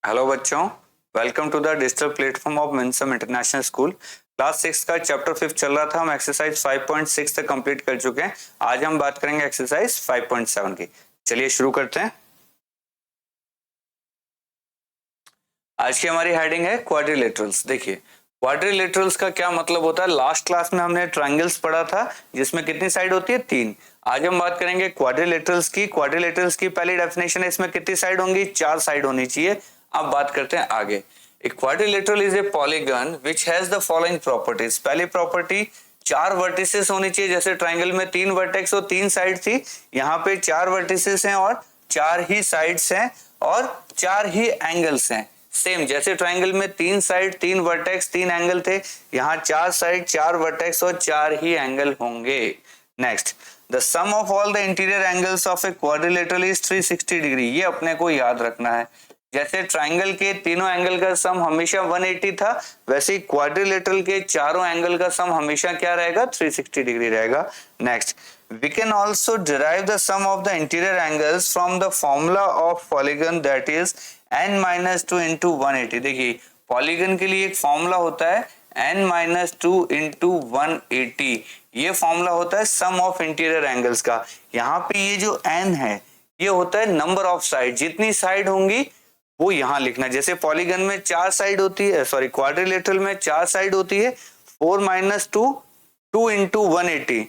Hello बच्चों, welcome to the digital platform of Minsam international school. Class 6 का chapter 5 चल रहा था। हम एक्सरसाइज 5.6 तक कंप्लीट कर चुके हैं। आज हम बात करेंगे एक्सरसाइज 5.7 की। चलिए शुरू करते हैं। आज की हमारी हेडिंग है क्वाड्रिलेटरल्स। देखिए, क्वाड्रिलेटरल्स का क्या मतलब होता है। लास्ट क्लास में हमने ट्रायंगल्स पढ़ा था जिसमें कितनी साइड होती है, 3। आज हम बात करेंगे क्वाड्रिलेटरल्स की। क्वाड्रिलेटरल्स की पहली डेफिनेशन है, इसमें कितनी साइड होंगी, 4 साइड होनी चाहिए। अब बात करते हैं आगे। ए quadrilateral is a polygon which has the following properties. पहली प्रॉपर्टी, 4 वर्टिसेस होनी चाहिए। जैसे ट्रायंगल में 3 वर्टेक्स और 3 साइड थी, यहाँ पे 4 वर्टिसेस हैं और 4 ही साइड्स हैं और 4 ही एंगल्स हैं। सेम जैसे ट्रायंगल में 3 साइड, 3 वर्टेक्स, 3 एंगल थे, यहाँ 4 साइड, 4 वर्टेक्स और 4 ही एंगल होंगे। Next, the sum of all the interior angles of a quadrilateral is 360 degree. ये अपने को याद रखना है। जैसे ट्रायंगल के तीनों एंगल का सम हमेशा 180 था, वैसे ही क्वाड्रिलेटरल के चारों एंगल का सम हमेशा क्या रहेगा, 360 डिग्री रहेगा। Next, we can also derive the sum of the interior angles from the formula of polygon, that is n-2 into 180। देखिए, पॉलीगन के लिए एक फॉर्मूला होता है n-2 into 180। ये फॉर्मूला होता है सम ऑफ इंटीरियर एंगल्स का। यहाँ पे ये जो n है, ये होता है नंबर ऑफ साइड। जितनी साइड होंगी वो यहाँ लिखना। जैसे पॉलीगन में 4 साइड होती है, सॉरी क्वाड्रिलेटरल में 4 साइड होती है, 4 - 2 2 into 180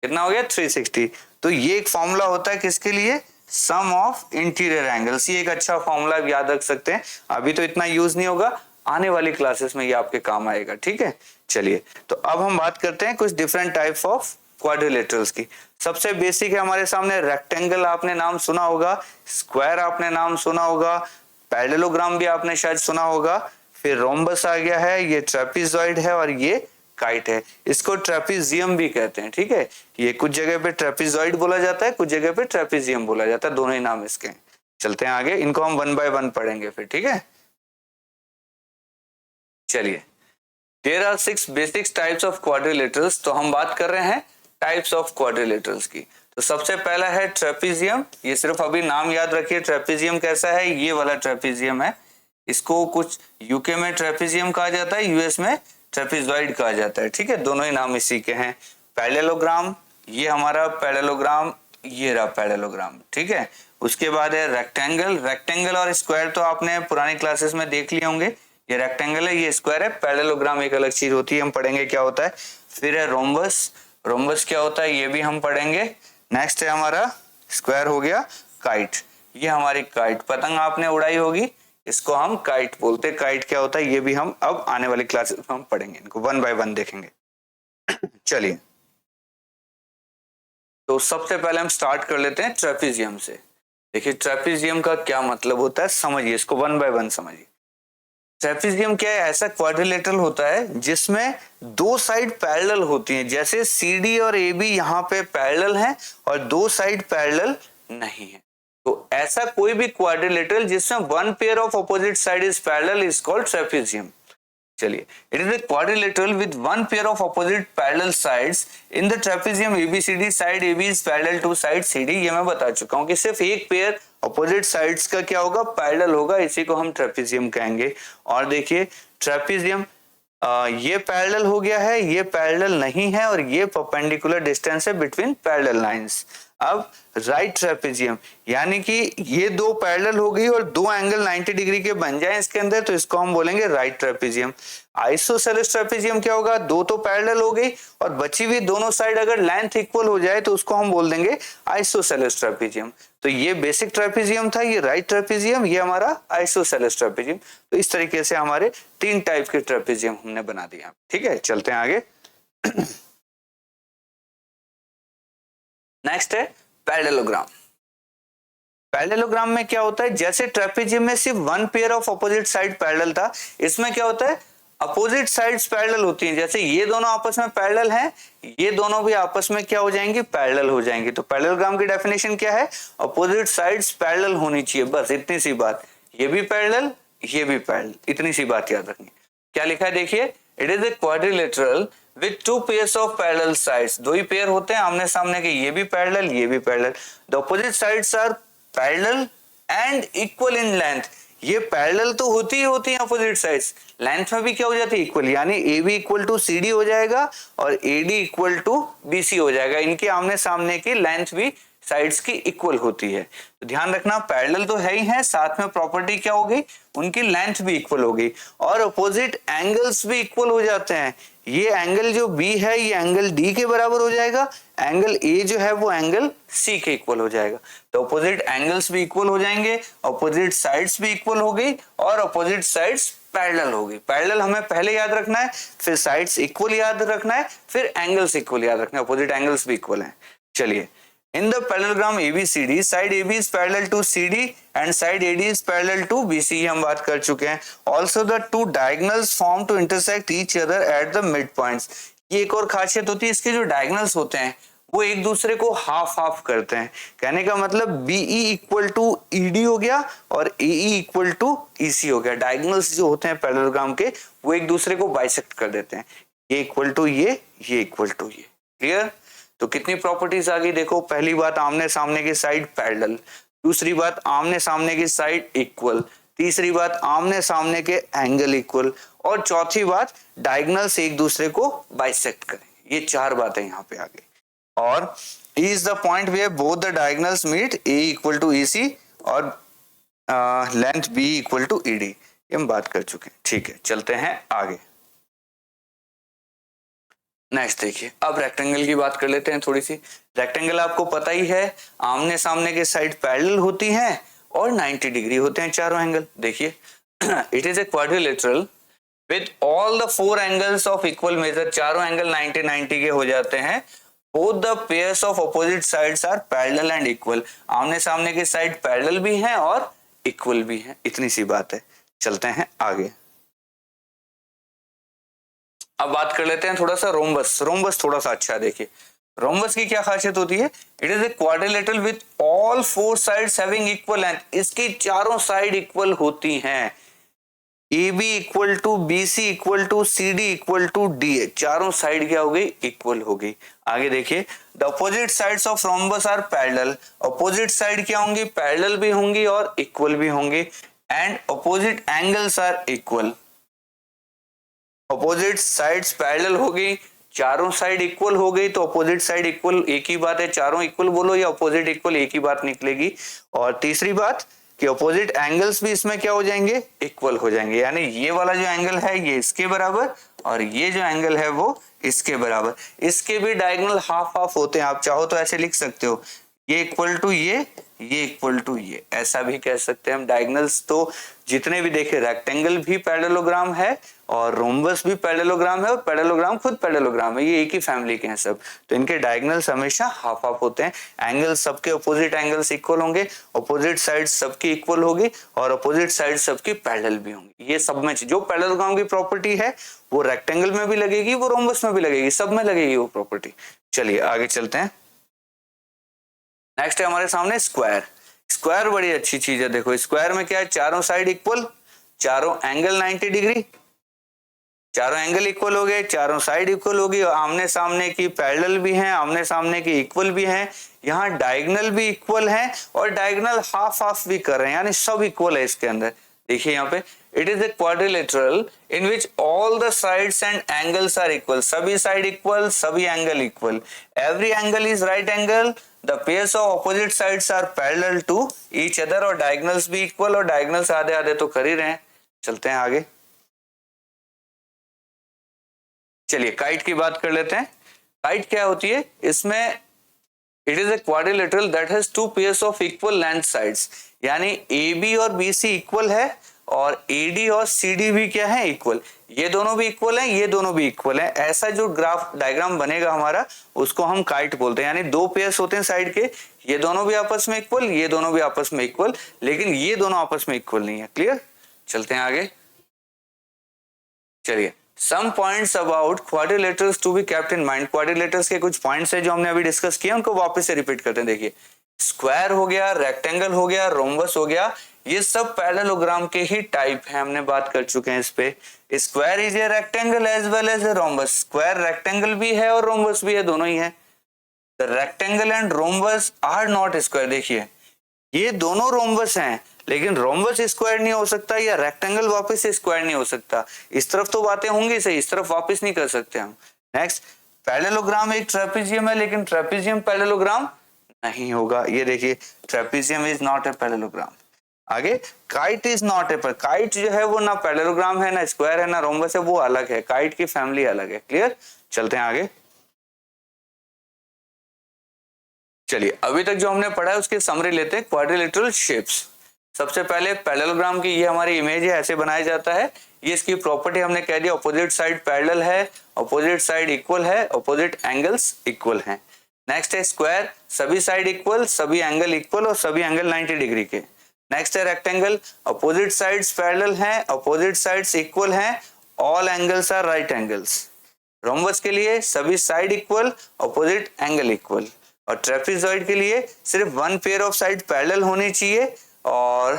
कितना हो गया, 360। तो ये एक फॉर्मूला होता है किसके लिए, सम ऑफ इंटीरियर एंगल्स। ये एक अच्छा फॉर्मूला याद रख सकते हैं। अभी तो इतना यूज नहीं होगा, आने वाली क्लासेस में ये आपके काम आएगा। ठीक है, चलिए तो अब हम बात करते हैं कुछ डिफरेंट टाइप्स ऑफ क्वाड्रिलेटरल्स की। सबसे बेसिक है हमारे सामने रेक्टेंगल, आपने नाम सुना होगा। स्क्वायर आपने नाम सुना होगा। पैरेललोग्राम भी आपने शायद सुना होगा। फिर रोम्बस आ गया है, ये ट्रेपेजॉइड है और ये काइट है। इसको ट्रेपेजियम भी कहते हैं। ठीक है, ये कुछ जगह पे ट्रेपेजॉइड बोला जाता है, कुछ जगह पे ट्रेपेजियम बोला जाता है, दोनों ही नाम इसके हैं। चलते हैं आगे, इनको हम 1 by 1 पढ़ेंगे फिर। ठीक है, चलिए। There are 6 basic types of quadrilaterals. तो हम बात कर रहे हैं टाइप्स ऑफ क्वाड्रिलेटरल्स की। तो सबसे पहला है ट्रेपेजियम। ये सिर्फ अभी नाम याद रखिए, ट्रेपेजियम कैसा है, ये वाला ट्रेपेजियम है। इसको कुछ यूके में ट्रेपेजियम कहा जाता है, यूएस में ट्रेपेजॉइड कहा जाता है। ठीक है, दोनों ही नाम इसी के हैं। पैरेललोग्राम, ये हमारा पैरेललोग्राम, ये रहा पैरेललोग्राम। ठीक है, उसके बाद है रेक्टेंगल। रेक्टेंगल और स्क्वायर तो आपने पुरानी क्लासेस में देख लिए होंगे। ये रेक्टेंगल है, ये स्क्वायर है। पैरेललोग्राम एक अलग चीज होती है, हम पढ़ेंगे क्या होता है। फिर है रोम्बस। रोम्बस क्या होता है ये भी हम पढ़ेंगे। नेक्स्ट है हमारा स्क्वायर हो गया। काइट, ये हमारी काइट, पतंग आपने उड़ाई होगी, इसको हम काइट बोलते हैं। काइट क्या होता है ये भी हम अब आने वाली क्लासेस में हम पढ़ेंगे, इनको 1 by 1 देखेंगे। चलिए, तो सबसे पहले हम स्टार्ट कर लेते हैं ट्रेपेजियम से। देखिए, ट्रेपेजियम का क्या मतलब होता है समझिए, इसको 1 by 1 समझिए। ट्रेपेजियम क्या है, ऐसा क्वाड्रिलेटरल होता है जिसमें 2 साइड पैरेलल होती हैं। जैसे CD और AB यहाँ पे पैरेलल हैं और 2 साइड पैरेलल नहीं है। तो ऐसा कोई भी क्वाड्रिलेटरल जिसमें 1 pair of opposite side is parallel is called trapezium. चलिए, it is a quadrilateral with 1 pair of opposite parallel sides in the trapezium ABCD। Side AB is parallel to side CD। ये मैं बता चुका हूं कि सिर्फ एक पेयर अपोजिट साइड्स का क्या होगा, पैरेलल होगा, इसी को हम ट्रेपेजियम कहेंगे। और देखिए, ट्रेपेजियम ये पैरेलल हो गया है, ये पैरेलल नहीं है और ये परपेंडिकुलर डिस्टेंस है बिटवीन पैरेलल लाइंस। अब राइट ट्रेपेजियम, यानी कि ये 2 पैरेलल हो गई और 2 एंगल 90 डिग्री के बन जाए इसके अंदर, तो इसको हम बोलेंगे राइट ट्रेपेजियम। आइसोसेलेस ट्रेपेजियम क्या होगा, 2 तो पैरेलल हो गई और बची हुई दोनों साइड अगर लेंथ इक्वल हो जाए तो उसको हम बोल देंगे आइसोसेलेस ट्रेपेजियम। तो ये बेसिक ट्रेपेजियम था, ये राइट ट्रेपेजियम, ये हमारा आइसोसेलेस ट्रेपेजियम। तो इस तरीके से हमारे 3 टाइप के ट्रेपेजियम हमने बना दिया। ठीक है, चलते हैं आगे। नेक्स्ट है पैरेललोग्राम। पैरेललोग्राम में क्या होता है, जैसे ट्रेपेजियम में सिर्फ 1 pair of opposite side parallel था, इसमें क्या होता है, अपोजिट साइड्स पैरेलल होती हैं। जैसे ये दोनों आपस में पैरेलल हैं, ये दोनों भी आपस में क्या हो जाएंगी, पैरेलल हो जाएंगी। तो पैरेललोग्राम की डेफिनेशन क्या है, अपोजिट साइड्स पैरेलल होनी चाहिए, बस इतनी सी बात। ये भी पैरेलल, ये भी पैरेलल, इतनी सी बात याद रखनी। क्या लिखा है देखिए, it is a quadrilateral with 2 pairs of parallel sides। 2 he pair होते हैं आमने सामने के, ये भी पैरेलल, ये भी parallel. The opposite sides are parallel and equal in length। ये पैरेलल तो होती ही होती है अपोजिट साइड्स, लेंथ में भी क्या हो जाती है इक्वल, यानी A B equal to C D हो जाएगा और A D equal to B C हो जाएगा। इनके आमने सामने की लेंथ भी साइड्स की इक्वल होती है। तो ध्यान रखना पैरेलल तो है ही है, साथ में प्रॉपर्टी क्या हो गई, उनकी लेंथ भी इक्वल हो गई और अपोजिट एंगल्स भी इक्वल हो जाते हैं। ये एंगल जो B है ये एंगल D के बराबर हो जाएगा, एंगल A जो है वो एंगल C के इक्वल हो जाएगा। तो अपोजिट एंगल्स भी इक्वल हो जाएंगे, अपोजिट साइड्स भी इक्वल हो गई और अपोजिट साइड्स पैरेलल हो गई। पैरेलल हमें पहले याद रखना है, फिर साइड्स इक्वल याद रखना है, फिर एंगल्स इक्वल याद रखना है, अपोजिट एंगल्स भी इक्वल हैं। चलिए, in the parallelogram ABCD, side AB is parallel to CD and side AD is parallel to BC, हम बात कर चुके हैं। Also the two diagonals form to intersect each other at the midpoints। ये एक और खासियत होती है, इसके जो डायगोनल्स होते हैं वो एक दूसरे को हाफ हाफ करते हैं। कहने का मतलब BE इक्वल टू ED हो गया और AE इक्वल टू EC हो गया। डायगोनल्स जो होते हैं पैरेललोग्राम के वो एक दूसरे को बाइसेक्ट कर देते हैं, ये इक्वल टू ये इक्वल टू ये। क्लियर? तो कितनी प्रॉपर्टीज आ गई देखो, पहली बात आमने सामने की साइड पैरेलल, दूसरी बात आमने सामने की साइड इक्वल, तीसरी बात आमने सामने के एंगल इक्वल और चौथी बात डायगोनल्स एक दूसरे को बाइसेक्ट करेंगे। ये चार बातें यहाँ पे आ गई। और E is the point where both the diagonals meet, A equal to EC और length B equal to ED, ये हम बात कर चुके हैं। ठीक है, चलते हैं आगे। नेक्स्ट देखिए, अब रेक्टेंगल की बात कर लेते हैं थोड़ी सी। रेक्टेंगल आपको पता ही है, आमने सामने के साइड पैरेलल होती हैं और 90 डिग्री होते हैं चारों एंगल। देखिए, it is a quadrilateral with all the four angles of equal measure, चारों एंगल 90 के हो जाते हैं। Both the pairs of opposite sides are parallel and equal, आमने सामने के साइड पैरेलल भी हैं और इक्वल भी हैं। इतनी सी बात है, चलते हैं आगे। अब बात कर लेते हैं थोड़ा सा रोम्बस। रोम्बस थोड़ा सा अच्छा है, देखिए रोम्बस की क्या खासियत होती है, it is a quadrilateral with all four sides having equal length, इसकी चारों साइड इक्वल होती हैं। AB equal to BC equal to CD equal to DA, चारों साइड क्या हो गई, इक्वल हो गई। आगे देखिए, the opposite sides of rhombus are parallel, opposite side क्या होंगी, पैरेलल भी होंगी और इक्वल भी होंगी। And opposite angles are equal, opposite sides parallel हो गई, चारों साइड इक्वल हो गई। तो अपोजिट साइड इक्वल एक ही बात है, चारों इक्वल बोलो या अपोजिट इक्वल एक ही बात निकलेगी। और तीसरी बात कि अपोजिट एंगल्स भी इसमें क्या हो जाएंगे, इक्वल हो जाएंगे। यानी ये वाला जो एंगल है ये इसके बराबर और ये जो एंगल है वो इसके बराबर। इसके भी डायगोनल हाफ हाफ होते हैं, आप चाहो तो ऐसे लिख सकते हो, ये इक्वल टू ये इक्वल टू ये, ऐसा भी कह सकते हैं हम। डायगोनल्स तो जितने भी देखे, रेक्टेंगल भी पैरेललोग्राम है और रोम्बस भी पैरेललोग्राम है और पैरेललोग्राम खुद पैरेललोग्राम है, ये एक ही फैमिली के हैं सब। तो इनके डायगोनल्स हमेशा हाफ हाफ होते हैं। एंगल सबके अपोजिट एंगल्स इक्वल होंगे, अपोजिट साइड सबकी इक्वल होगी और अपोजिट साइड सबकी पैरेलल भी होंगी। ये सब में जो पैरेललोग्राम की प्रॉपर्टी है वो रेक्टेंगल में भी लगेगी, वो रोम्बस में भी लगेगी, सब में लगेगी वो प्रॉपर्टी। चलिए आगे चलते हैं। नेक्स्ट है हमारे सामने स्क्वायर। स्क्वायर बड़ी अच्छी चीज है, देखो स्क्वायर में क्या है, चारों साइड इक्वल, चारों एंगल 90 डिग्री, चारों एंगल इक्वल हो गए, चारों साइड इक्वल होगी और आमने सामने की पैरेलल भी हैं, आमने सामने की इक्वल भी हैं। यहाँ डायगोनल भी इक्वल हैं और डायगोनल हाफ हाफ भी कर रहे हैं, यानी सब इक्वल है इसके अंदर। देखिए यहाँ पे, it is a quadrilateral in which all the sides and angles are equal, सभी साइड इक्वल, सभी angle equal, every angle is right angle, the pairs of opposite sides are parallel to each other और diagonals भी equal, और diagonals आधे आधे तो कर ही रहे हैं। चलते हैं आगे। चलिए काइट की बात कर लेते हैं। काइट क्या होती है, इसमें it is a quadrilateral that has two pairs of equal length sides, यानी AB और BC इक्वल है और AD और CD भी क्या है, इक्वल। ये दोनों भी इक्वल हैं, ये दोनों भी इक्वल हैं। ऐसा जो ग्राफ डायग्राम बनेगा हमारा उसको हम काइट बोलते हैं। यानी दो पेयर्स होते हैं साइड के, ये दोनों भी आपस में इक्वल, ये दोनों भी आपस में इक्वल, लेकिन ये दोनों आपस में इक्वल नहीं है। क्लियर? चलते हैं आगे। चलिए, some points about quadrilaterals to be kept in mind. Quadrilaterals के कुछ पॉइंट्स है जो हमने अभी डिस्कस किए, उनको वापस से रिपीट करते हैं। देखिए, स्क्वायर हो गया, रेक्टेंगल हो गया, रोम्बस हो गया, ये सब पैरेललोग्राम के ही टाइप है, हमने बात कर चुके हैं इस पे। Square is a rectangle as well as a rhombus, square rectangle भी है और रोम्बस भी है, दोनों ही है। The rectangle and rhombus are not square. देखिए, ये दोनों रोम्बस हैं लेकिन रोम्बस स्क्वायर नहीं हो सकता या रेक्टेंगल वापस से स्क्वायर नहीं हो सकता। इस तरफ तो बातें होंगी सही, इस तरफ वापस नहीं कर सकते हम। नेक्स्ट, पैरेललोग्राम एक ट्रेपेजियम है, लेकिन ट्रेपेजियम पैरेललोग्राम नहीं होगा। ये देखिए, trapezium is not a parallelogram. आगे, kite is not a, kite जो है वो ना पैरेललोग्राम है, ना स्क्वायर है, ना रोम्बस है, वो अलग है, काइट की फैमिली अलग है। क्लियर? चलते हैं आगे। चलिए, अभी तक जो हमने पढ़ा है उसकी समरी लेते हैं। क्वाड्रिलेटरल शेप्स, सबसे पहले पैरेललोग्राम की ये हमारी इमेज है, ऐसे बनाया जाता है। ये इसकी प्रॉपर्टी हमने कह दिया, अपोजिट साइड पैरेलल है, अपोजिट साइड इक्वल है, अपोजिट एंगल्स इक्वल हैं। नेक्स्ट है स्क्वायर, सभी साइड इक्वल, सभी एंगल इक्वल और सभी एंगल 90 डिग्री के। नेक्स्ट है रेक्टेंगल, अपोजिट साइड्स पैरेलल हैं, अपोजिट साइड्स इक्वल हैं, all angles are right angles. Rhombus के लिए सभी side equal, opposite angle equal. और ट्रेपेजॉइड के लिए सिर्फ one pair of side parallel होनी चाहिए और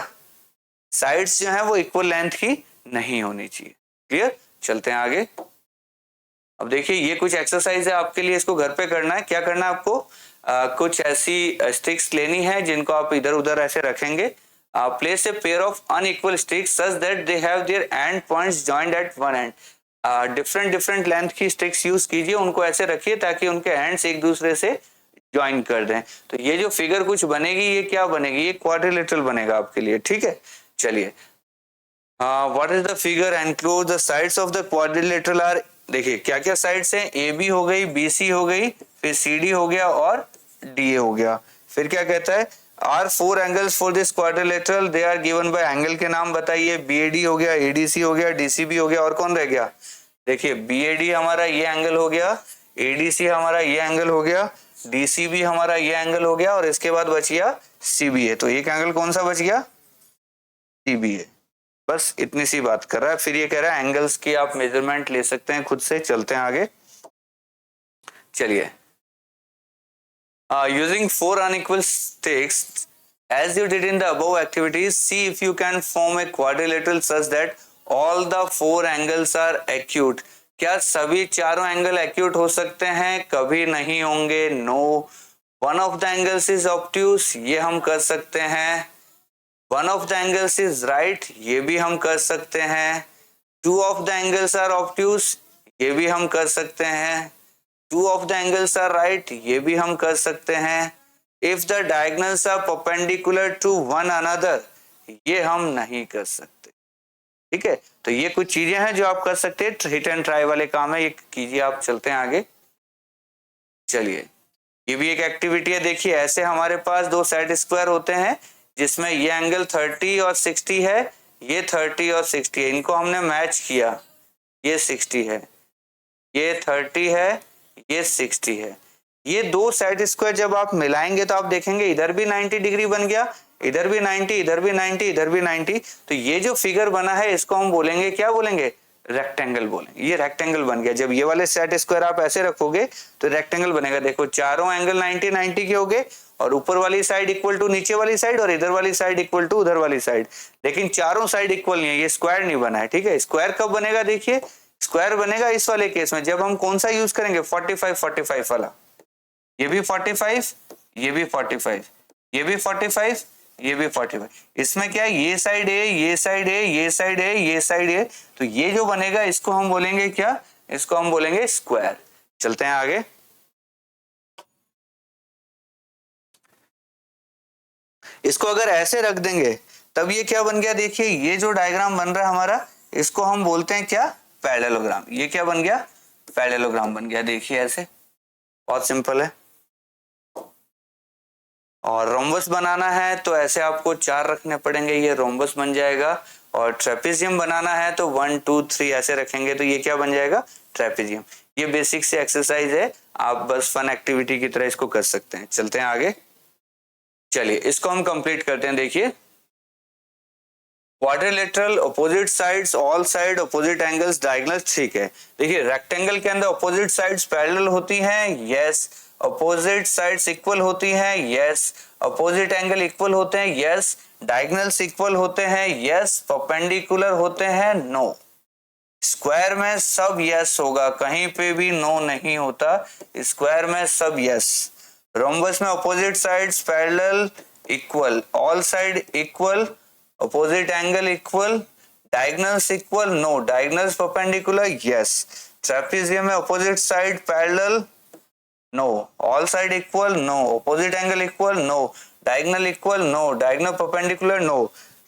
साइड्स जो है वो इक्वल लेंथ की नहीं होनी चाहिए। क्लियर? चलते हैं आगे। अब देखिए, ये कुछ एक्सरसाइज है आपके लिए, इसको घर पे करना है। क्या करना है आपको? कुछ ऐसी स्टिक्स लेनी है जिनको आप इधर उधर ऐसे रखेंगे। Place a pair of unequal sticks such that they have their end points joined at one end. Different length की स्टिक्स यूज कीजिए, उनको ऐसे रखिए ताकि उनके एंड्स एक दूसरे से ज्वाइन कर दें। तो ये जो फिगर कुछ बनेगी, ये क्या बनेगी? ये क्वाड्रिलेटरल बनेगा आपके लिए। ठीक है, चलिए। What is the figure? Enclose the sides of the quadrilateral are, देखिए क्या क्या साइड्स हैं, ए बी हो गई, बी सी हो गई, फिर सी डी हो गया और डी ए हो गया। फिर क्या कहता है? Are four angles for this quadrilateral, they are given by, angle के नाम बताइए। बी ए डी हो गया, ए डी सी हो गया, डी सी बी हो गया, और कौन रह गया? देखिए, बी ए डी हमारा ये एंगल हो गया, ए डी सी हमारा ये एंगल हो गया, डीसीबी हमारा ये एंगल हो गया, और इसके बाद बच गया सीबीए। तो एक एंगल कौन सा बच गया? सीबीए। बस इतनी सी बात कर रहा है। फिर ये कह रहा है एंगल्स की आप मेजरमेंट ले सकते हैं खुद से। चलते हैं आगे। चलिए, using four unequal sticks as you did in the above activities, see if you can form a quadrilateral such that all the four angles are acute. क्या सभी चारों एंगल एक्यूट हो सकते हैं? कभी नहीं होंगे, no. One of the angles is obtuse, ये हम कर सकते हैं। One of the angles is right, ये भी हम कर सकते हैं। Two of the angles are obtuse, ये भी हम कर सकते हैं। Two of the angles are right, ये भी हम कर सकते हैं। If the diagonals are perpendicular to one another, ये हम नहीं कर सकते। ठीक है, तो ये कुछ चीजें हैं जो आप कर सकते हैं, हिट एंड ट्राई वाले काम है, ये कीजिए आप। चलते हैं आगे। चलिए, ये भी एक एक्टिविटी है। देखिए, ऐसे हमारे पास दो सेट स्क्वायर होते हैं जिसमें ये एंगल 30 और 60 है, ये 30 और 60 है, इनको हमने मैच किया। ये 60 है, ये 30 है, ये 60 है। ये दो सेट स्क्वायर जब आप मिलाएंगे तो आप देखेंगे इधर भी 90 डिग्री बन गया, इधर भी 90, इधर भी 90, इधर भी 90। तो ये जो फिगर बना है इसको हम बोलेंगे, क्या बोलेंगे? रेक्टेंगल बोलेंगे। ये रेक्टेंगल बन गया। जब ये वाले सेट स्क्वायर आप ऐसे रखोगे तो रेक्टेंगल बनेगा। देखो, चारों एंगल 90 90 के हो गए, और ऊपर वाली साइड इक्वल टू नीचे वाली साइड, और इधर वाली साइड इक्वल टू उधर वाली साइड। लेकिन चारों साइड इक्वल नहीं है, ये स्क्वायर नहीं बना है। ठीक है, स्क्वायर कब बनेगा? देखिए, स्क्वायर बनेगा इस वाले केस में जब हम कौन सा यूज करेंगे? 45 45 वाला। ये भी 45, ये भी 45, ये भी 45, ये भी 45। इसमें क्या है? ये साइड है, ये साइड है, ये साइड है, ये साइड है। तो ये जो बनेगा इसको हम बोलेंगे क्या? इसको हम बोलेंगे स्क्वायर। चलते हैं आगे। इसको अगर ऐसे रख देंगे तब ये क्या बन गया? देखिए, ये जो डायग्राम बन रहा है हमारा, इसको हम बोलते हैं क्या? पैरेललोग्राम। ये क्या बन गया? पैरेललोग्राम बन गया। देखिए, ऐसे बहुत सिंपल है। और रोम्बस बनाना है तो ऐसे आपको 4 रखने पड़ेंगे, ये रोम्बस बन जाएगा। और ट्रेपेजियम बनाना है तो 1 2 3 ऐसे रखेंगे तो ये क्या बन जाएगा? ट्रेपेजियम। ये बेसिक से एक्सरसाइज है, आप बस फन एक्टिविटी की तरह इसको कर सकते हैं। चलते हैं आगे। चलिए, इसको हम कंप्लीट करते हैं। देखिए, quadrilateral, opposite sides, all side, opposite angles, diagonals. ठीक है, देखिए रेक्टेंगल के अंदर अपोजिट साइड्स पैरेलल होती हैं, यस। अपोजिट साइड्स इक्वल होती हैं, यस। अपोजिट एंगल इक्वल होते हैं, यस। डायगोनल्स इक्वल होते हैं, यस। परपेंडिकुलर होते हैं, नो। स्क्वायर में सब यस होगा, कहीं पे भी नो नहीं होता, स्क्वायर में सब यस। रोम्बस में opposite sides parallel, equal, all side equal, Opposite angle equal, diagonals equal, no. Diagonals perpendicular, yes. Trapezium है opposite side parallel, no. All side equal, no. Opposite angle equal, no. Diagonal equal, no. Diagonal perpendicular, no.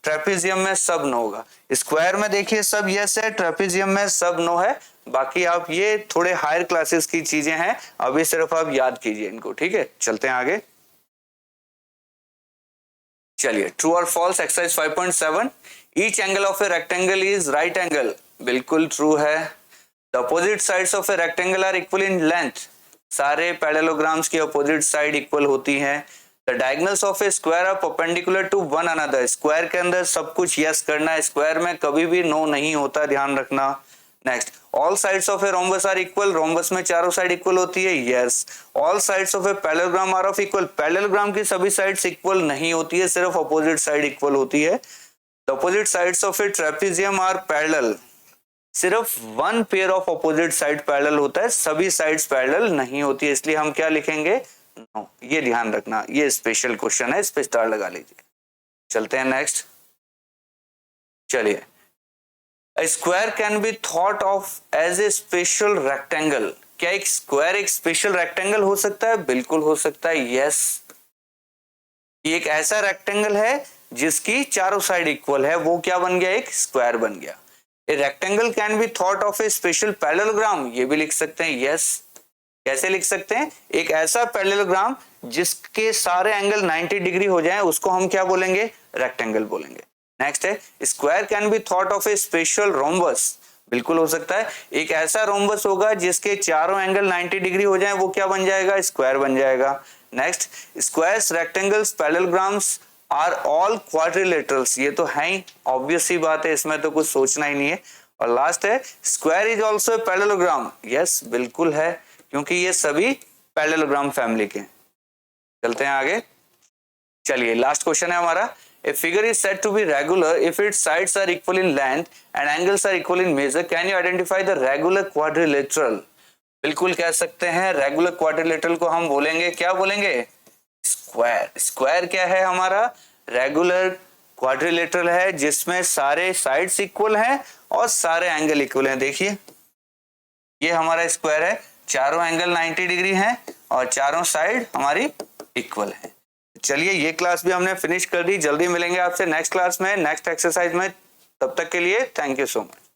Trapezium में सब no होगा। Square में देखिए सब yes है, trapezium में सब नो है। बाकी आप ये थोड़े हायर क्लासेस की चीजें हैं, अभी सिर्फ आप याद कीजिए इनको, ठीक है। चलते हैं आगे। चलिए, ट्रू और false exercise 5.7, each angle of a rectangle is right angle, बिल्कुल ट्रू है। The opposite sides of a rectangle are equal in length, सारे पैरेललोग्राम्स की अपोजिट साइड इक्वल होती हैं। The diagonals of a square are perpendicular to one another, square के अंदर सब कुछ यस करना है, स्क्वायर में कभी भी नो नहीं होता, ध्यान रखना। Next, all sides of a rhombus are equal, rhombus में चारों साइड इक्वल होती है, yes. All sides of a parallelogram are of equal, parallelogram की सभी साइड्स इक्वल नहीं होती है, सिर्फ अपोजिट साइड इक्वल होती है। The opposite sides of a trapezium are parallel, सिर्फ one pair of opposite side parallel होता है, सभी साइड्स पैरेलल नहीं होती है, इसलिए हम क्या लिखेंगे, नो। ये ध्यान रखना, ये स्पेशल क्वेश्चन है, इस पे स्टार लगा लीजिए। चलते हैं नेक्स्ट। चलिए, A square can be thought of as a special rectangle, क्या एक स्क्वायर एक स्पेशल रेक्टेंगल हो सकता है, बिल्कुल हो सकता है, यस। ये एक ऐसा रेक्टेंगल है जिसकी चारों साइड इक्वल है, वो क्या बन गया, एक स्क्वायर बन गया। A rectangle can be thought of A special parallelogram, ये भी लिख सकते हैं, यस। कैसे लिख सकते हैं, एक ऐसा पैरेललोग्राम जिसके सारे एंगल 90 डिग्री हो जाएं, उसको हम क्या बोलेंगे, रेक्टेंगल बोलेंगे। नेक्स्ट है, square can be thought of A special rhombus, बिल्कुल हो सकता है, एक ऐसा रोम्बस होगा जिसके चारों एंगल 90 डिग्री हो जाएं, वो क्या बन जाएगा, स्क्वायर बन जाएगा। Next, squares, rectangles, parallelograms are all quadrilaterals, ये तो है ही, ऑब्वियस ही बात है, इसमें तो कुछ सोचना ही नहीं है। और लास्ट है, square is also a parallelogram, yes बिल्कुल है, क्योंकि ये सभी पैरेललोग्राम फैमिली के। चलते हैं आगे। चलिए, लास्ट क्वेश्चन है हमारा, A figure is said to be regular if its sides are equal in length and angles are equal in measure. Can you identify the regular quadrilateral? बिल्कुल कह सकते हैं, रेगुलर क्वाड्रिलेटरल को हम बोलेंगे, क्या बोलेंगे, स्क्वायर। स्क्वायर क्या है हमारा, रेगुलर क्वाड्रिलेटरल है जिसमें सारे साइड्स इक्वल हैं और सारे एंगल इक्वल हैं। देखिए, ये हमारा स्क्वायर है, चारों एंगल 90 डिग्री हैं और चारों साइड हमारी इक्वल है। चलिए, ये क्लास भी हमने फिनिश कर दी, जल्दी मिलेंगे आपसे नेक्स्ट क्लास में, नेक्स्ट एक्सरसाइज में। तब तक के लिए थैंक यू सो मच।